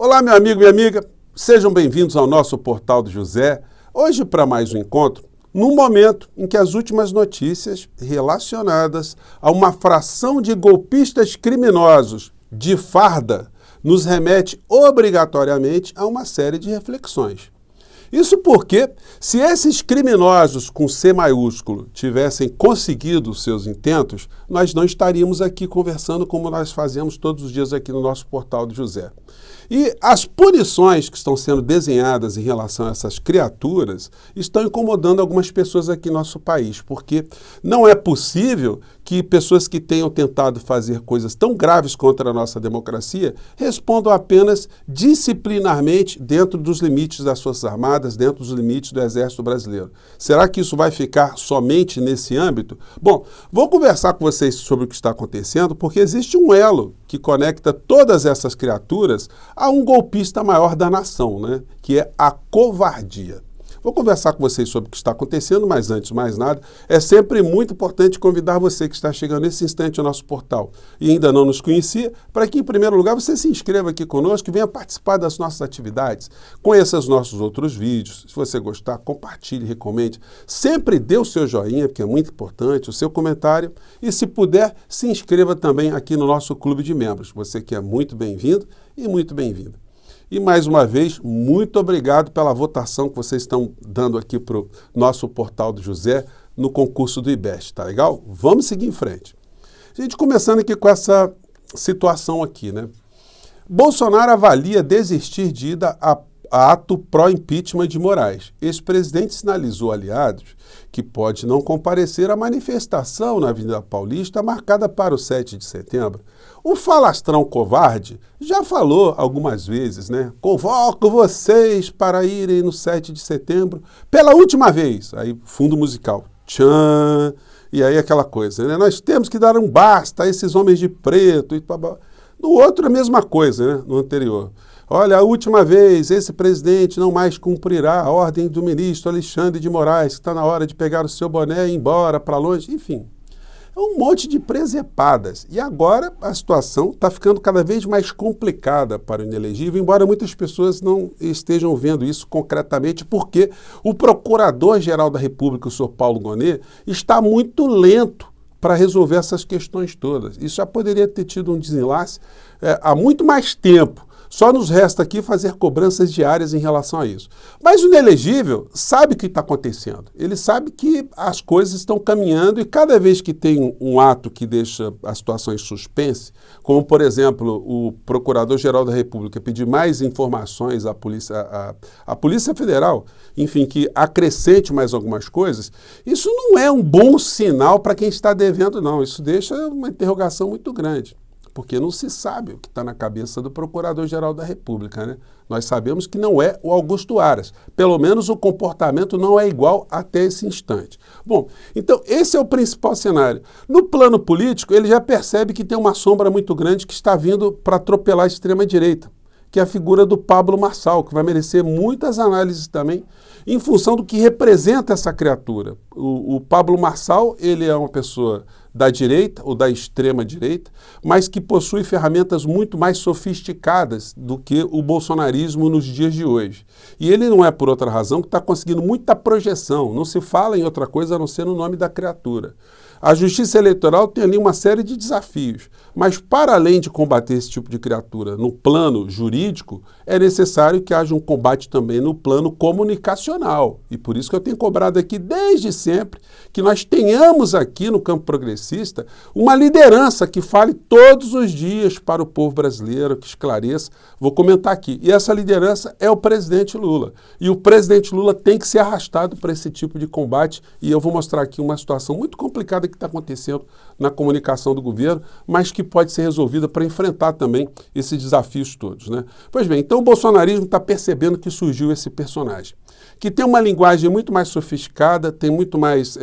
Olá, meu amigo e minha amiga, sejam bem-vindos ao nosso Portal do José. Hoje, para mais um encontro, num momento em que as últimas notícias relacionadas a uma fração de golpistas criminosos de farda nos remete obrigatoriamente a uma série de reflexões. Isso porque, se esses criminosos com C maiúsculo tivessem conseguido os seus intentos, nós não estaríamos aqui conversando como nós fazemos todos os dias aqui no nosso Portal do José. E as punições que estão sendo desenhadas em relação a essas criaturas estão incomodando algumas pessoas aqui no nosso país, porque não é possível que pessoas que tenham tentado fazer coisas tão graves contra a nossa democracia respondam apenas disciplinarmente dentro dos limites das Forças Armadas, dentro dos limites do Exército Brasileiro. Será que isso vai ficar somente nesse âmbito? Bom, vou conversar com vocês sobre o que está acontecendo, porque existe um elo que conecta todas essas criaturas a um golpista maior da nação, né? Que é a covardia. Vou conversar com vocês sobre o que está acontecendo, mas antes de mais nada, é sempre muito importante convidar você que está chegando nesse instante ao nosso portal e ainda não nos conhecia, para que, em primeiro lugar, você se inscreva aqui conosco e venha participar das nossas atividades. Conheça os nossos outros vídeos. Se você gostar, compartilhe, recomende. Sempre dê o seu joinha, porque é muito importante, o seu comentário. E, se puder, se inscreva também aqui no nosso clube de membros. Você que é muito bem-vindo e muito bem-vinda. E, mais uma vez, muito obrigado pela votação que vocês estão dando aqui para o nosso Portal do José no concurso do IBEST, tá legal? Vamos seguir em frente. A gente começando aqui com essa situação aqui, né? Bolsonaro avalia desistir de ida a ato pró-impeachment de Moraes. Ex-presidente sinalizou aliados que pode não comparecer à manifestação na Avenida Paulista marcada para o 7 de setembro. O falastrão covarde já falou algumas vezes, né? Convoco vocês para irem no 7 de setembro pela última vez. Aí, fundo musical. Tchan! E aí aquela coisa, né? Nós temos que dar um basta a esses homens de preto. E no outro a mesma coisa, né? No anterior. Olha, a última vez, esse presidente não mais cumprirá a ordem do ministro Alexandre de Moraes, que está na hora de pegar o seu boné e ir embora para longe, enfim. É um monte de presepadas. E agora a situação está ficando cada vez mais complicada para o inelegível, embora muitas pessoas não estejam vendo isso concretamente, porque o Procurador-Geral da República, o senhor Paulo Gonet, está muito lento para resolver essas questões todas. Isso já poderia ter tido um desenlace há muito mais tempo. Só nos resta aqui fazer cobranças diárias em relação a isso. Mas o inelegível sabe o que está acontecendo. Ele sabe que as coisas estão caminhando e cada vez que tem um ato que deixa a situação em suspense, como, por exemplo, o Procurador-Geral da República pedir mais informações à Polícia Federal, enfim, que acrescente mais algumas coisas, isso não é um bom sinal para quem está devendo, não. Isso deixa uma interrogação muito grande. Porque não se sabe o que está na cabeça do Procurador-Geral da República, né? Nós sabemos que não é o Augusto Aras. Pelo menos o comportamento não é igual até esse instante. Bom, então esse é o principal cenário. No plano político, ele já percebe que tem uma sombra muito grande que está vindo para atropelar a extrema-direita, que é a figura do Pablo Marçal, que vai merecer muitas análises também, em função do que representa essa criatura. O Pablo Marçal, ele é uma pessoa da direita ou da extrema-direita, mas que possui ferramentas muito mais sofisticadas do que o bolsonarismo nos dias de hoje. E ele não é por outra razão que está conseguindo muita projeção, não se fala em outra coisa a não ser no nome da criatura. A Justiça Eleitoral tem ali uma série de desafios, mas para além de combater esse tipo de criatura no plano jurídico, é necessário que haja um combate também no plano comunicacional. E por isso que eu tenho cobrado aqui desde sempre que nós tenhamos aqui no campo progressista uma liderança que fale todos os dias para o povo brasileiro, que esclareça. Vou comentar aqui. E essa liderança é o presidente Lula. E o presidente Lula tem que ser arrastado para esse tipo de combate. E eu vou mostrar aqui uma situação muito complicada que está acontecendo na comunicação do governo, mas que pode ser resolvida para enfrentar também esses desafios todos, né? Pois bem, então o bolsonarismo está percebendo que surgiu esse personagem, que tem uma linguagem muito mais sofisticada, tem muito mais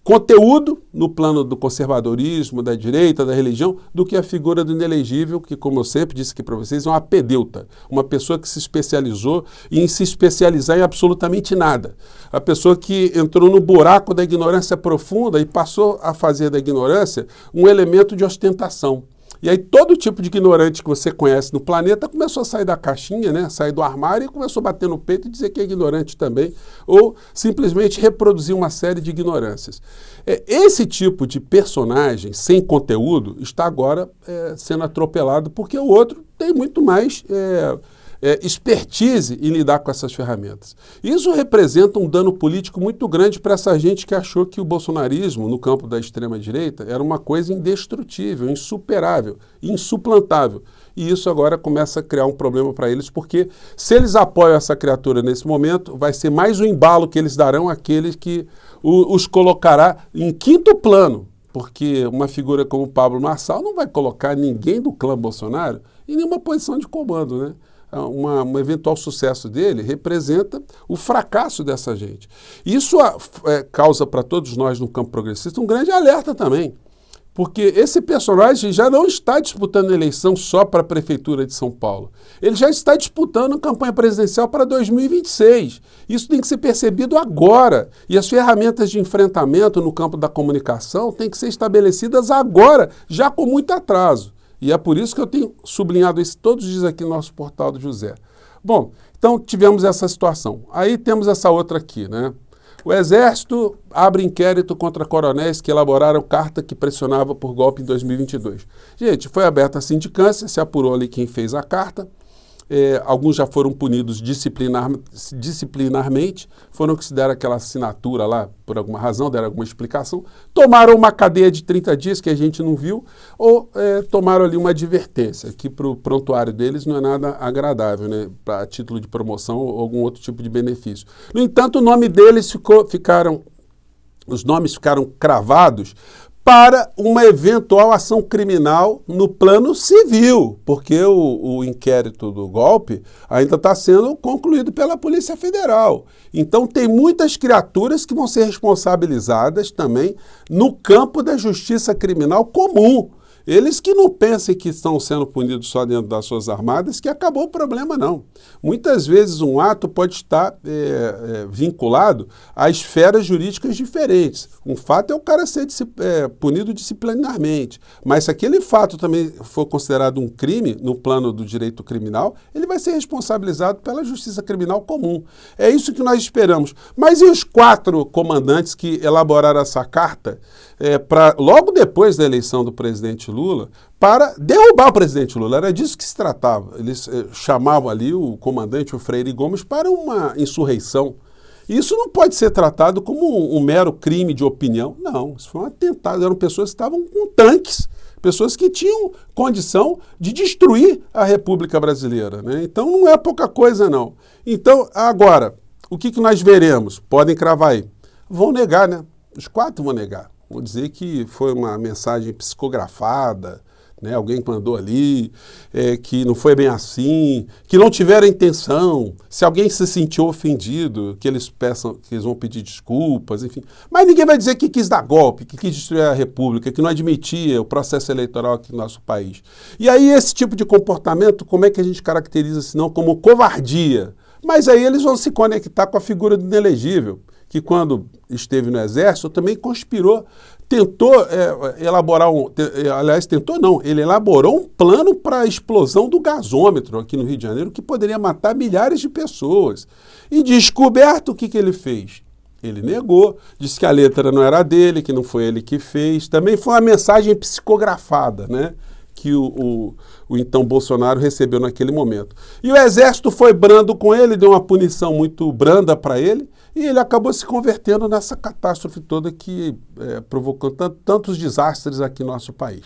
conteúdo no plano do conservadorismo, da direita, da religião, do que a figura do inelegível, que, como eu sempre disse aqui para vocês, é uma pedeuta, uma pessoa que se especializou em se especializar em absolutamente nada. A pessoa que entrou no buraco da ignorância profunda e passou a fazer da ignorância um elemento de ostentação. E aí todo tipo de ignorante que você conhece no planeta começou a sair da caixinha, né? Sair do armário e começou a bater no peito e dizer que é ignorante também, ou simplesmente reproduzir uma série de ignorâncias. Esse tipo de personagem sem conteúdo está agora sendo atropelado porque o outro tem muito mais expertise em lidar com essas ferramentas. Isso representa um dano político muito grande para essa gente que achou que o bolsonarismo, no campo da extrema-direita, era uma coisa indestrutível, insuperável, insuplantável. E isso agora começa a criar um problema para eles, porque se eles apoiam essa criatura nesse momento, vai ser mais um embalo que eles darão àqueles que os colocará em quinto plano, porque uma figura como o Pablo Marçal não vai colocar ninguém do clã Bolsonaro em nenhuma posição de comando, né? Um eventual sucesso dele representa o fracasso dessa gente. Isso causa para todos nós no campo progressista um grande alerta também, porque esse personagem já não está disputando eleição só para a Prefeitura de São Paulo. Ele já está disputando a campanha presidencial para 2026. Isso tem que ser percebido agora. E as ferramentas de enfrentamento no campo da comunicação têm que ser estabelecidas agora, já com muito atraso. E é por isso que eu tenho sublinhado isso todos os dias aqui no nosso portal do José. Bom, então tivemos essa situação. Aí temos essa outra aqui, né? O Exército abre inquérito contra coronéis que elaboraram carta que pressionava por golpe em 2022. Gente, foi aberta a sindicância, se apurou ali quem fez a carta. Alguns já foram punidos disciplinarmente, foram que se deram aquela assinatura lá, por alguma razão, deram alguma explicação, tomaram uma cadeia de 30 dias que a gente não viu, ou tomaram ali uma advertência, que para o prontuário deles não é nada agradável, né, para título de promoção ou algum outro tipo de benefício. No entanto, o nome deles os nomes ficaram cravados para uma eventual ação criminal no plano civil, porque o inquérito do golpe ainda está sendo concluído pela Polícia Federal. Então tem muitas criaturas que vão ser responsabilizadas também no campo da justiça criminal comum. Eles que não pensem que estão sendo punidos só dentro das suas armadas, que acabou o problema, não. Muitas vezes um ato pode estar vinculado a esferas jurídicas diferentes. Um fato é o cara ser punido disciplinarmente, mas se aquele fato também for considerado um crime no plano do direito criminal, ele vai ser responsabilizado pela justiça criminal comum. É isso que nós esperamos. Mas e os 4 comandantes que elaboraram essa carta logo depois da eleição do presidente Lula, para derrubar o presidente Lula? Era disso que se tratava. Eles chamavam ali o comandante, o Freire Gomes, para uma insurreição. Isso não pode ser tratado como um mero crime de opinião. Não, isso foi um atentado. Eram pessoas que estavam com tanques, pessoas que tinham condição de destruir a República Brasileira, né? Então não é pouca coisa, não. Então, agora, o que nós veremos? Podem cravar aí. Vão negar, né? Os 4 vão negar. Vou dizer que foi uma mensagem psicografada, né? Alguém mandou ali, que não foi bem assim, que não tiveram intenção. Se alguém se sentiu ofendido, que eles vão pedir desculpas, enfim. Mas ninguém vai dizer que quis dar golpe, que quis destruir a República, que não admitia o processo eleitoral aqui no nosso país. E aí esse tipo de comportamento, como é que a gente caracteriza, senão como covardia? Mas aí eles vão se conectar com a figura do inelegível, que quando esteve no Exército também conspirou, tentou elaborar ele elaborou um plano para a explosão do gasômetro aqui no Rio de Janeiro, que poderia matar milhares de pessoas. E descoberto, o que ele fez? Ele negou, disse que a letra não era dele, que não foi ele que fez. Também foi uma mensagem psicografada, né, que o então Bolsonaro recebeu naquele momento. E o Exército foi brando com ele, deu uma punição muito branda para ele, e ele acabou se convertendo nessa catástrofe toda que provocou tantos desastres aqui no nosso país.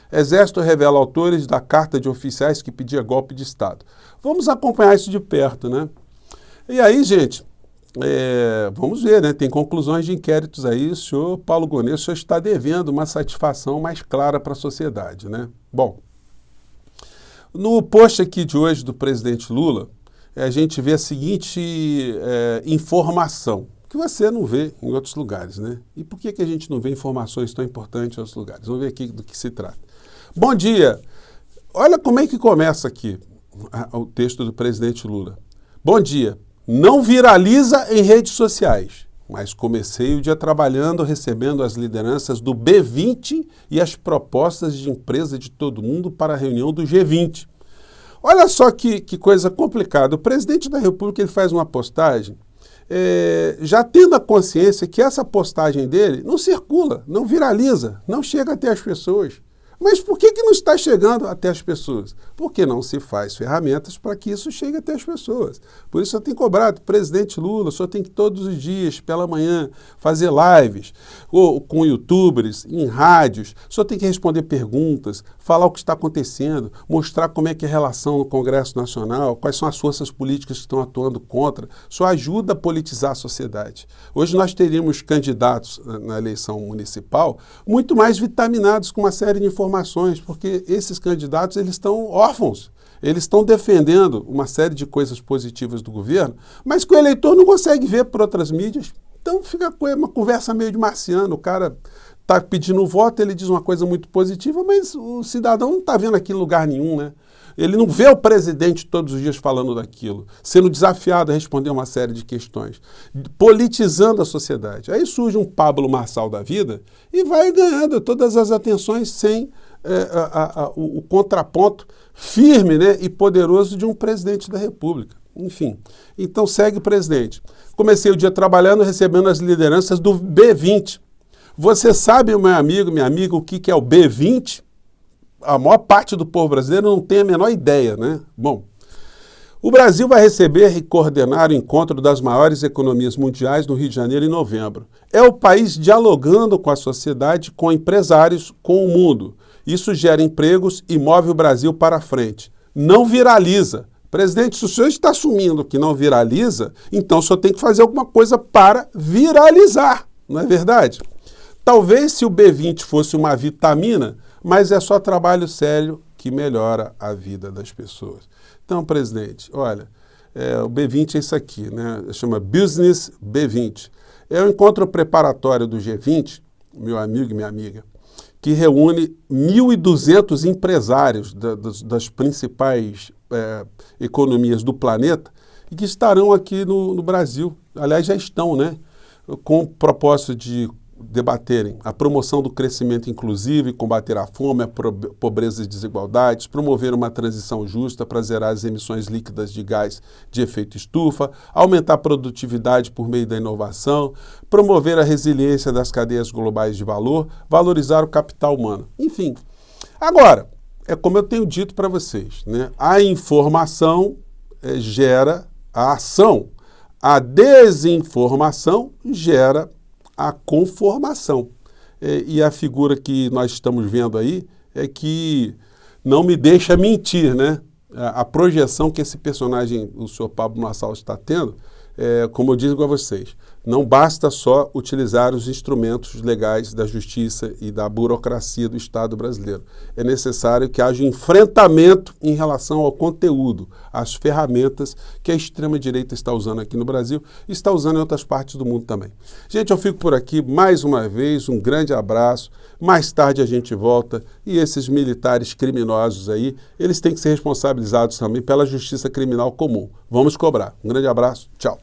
Exército revela autores da carta de oficiais que pedia golpe de Estado. Vamos acompanhar isso de perto, né? E aí, gente, vamos ver, né? Tem conclusões de inquéritos aí. O senhor Paulo Gonet, o senhor está devendo uma satisfação mais clara para a sociedade, né? Bom, no post aqui de hoje do presidente Lula, a gente vê a seguinte informação, que você não vê em outros lugares, né? E por que a gente não vê informações tão importantes em outros lugares? Vamos ver aqui do que se trata. Bom dia! Olha como é que começa aqui o texto do presidente Lula. Bom dia! Não viraliza em redes sociais. mas comecei o dia trabalhando, recebendo as lideranças do B20 e as propostas de empresa de todo mundo para a reunião do G20. Olha só que coisa complicada. O presidente da República ele faz uma postagem, já tendo a consciência que essa postagem dele não circula, não viraliza, não chega até as pessoas. Mas por que não está chegando até as pessoas? Porque não se faz ferramentas para que isso chegue até as pessoas. Por isso eu tenho cobrado, presidente Lula, o senhor tem que todos os dias, pela manhã, fazer lives ou com youtubers, em rádios, o senhor tem que responder perguntas, falar o que está acontecendo, mostrar como é que é a relação no Congresso Nacional, quais são as forças políticas que estão atuando contra. Isso ajuda a politizar a sociedade. Hoje nós teríamos candidatos na eleição municipal muito mais vitaminados com uma série de informações, porque esses candidatos eles estão órfãos, eles estão defendendo uma série de coisas positivas do governo, mas que o eleitor não consegue ver por outras mídias. Então fica uma conversa meio de marciano, o cara está pedindo voto, ele diz uma coisa muito positiva, mas o cidadão não está vendo aquilo em lugar nenhum, né? Ele não vê o presidente todos os dias falando daquilo, sendo desafiado a responder uma série de questões, politizando a sociedade. Aí surge um Pablo Marçal da vida e vai ganhando todas as atenções sem o contraponto firme, né, e poderoso de um presidente da República. Enfim, então segue o presidente. Comecei o dia trabalhando, recebendo as lideranças do B20. Você sabe, meu amigo, minha amiga, o que é o B20? A maior parte do povo brasileiro não tem a menor ideia, né? Bom, o Brasil vai receber e coordenar o encontro das maiores economias mundiais no Rio de Janeiro em novembro. É o país dialogando com a sociedade, com empresários, com o mundo. Isso gera empregos e move o Brasil para frente. Não viraliza. Presidente, se o senhor está assumindo que não viraliza, então o senhor tem que fazer alguma coisa para viralizar, não é verdade? Talvez se o B20 fosse uma vitamina, mas é só trabalho sério que melhora a vida das pessoas. Então, presidente, olha, o B20 é isso aqui, né? Chama Business B20. É um encontro preparatório do G20, meu amigo e minha amiga, que reúne 1.200 empresários das principais economias do planeta e que estarão aqui no Brasil. Aliás, já estão, né? Com o propósito de debaterem a promoção do crescimento inclusivo e combater a fome, a pobreza e desigualdades, promover uma transição justa para zerar as emissões líquidas de gás de efeito estufa, aumentar a produtividade por meio da inovação, promover a resiliência das cadeias globais de valor, valorizar o capital humano. Enfim, agora, é como eu tenho dito para vocês, né? A informação gera a ação, a desinformação gera a conformação. E a figura que nós estamos vendo aí é que não me deixa mentir, né? A projeção que esse personagem, o senhor Pablo Marçal, está tendo, como eu digo a vocês, não basta só utilizar os instrumentos legais da justiça e da burocracia do Estado brasileiro. É necessário que haja enfrentamento em relação ao conteúdo, às ferramentas que a extrema-direita está usando aqui no Brasil e está usando em outras partes do mundo também. Gente, eu fico por aqui mais uma vez, um grande abraço. Mais tarde a gente volta e esses militares criminosos aí, eles têm que ser responsabilizados também pela justiça criminal comum. Vamos cobrar. Um grande abraço, tchau.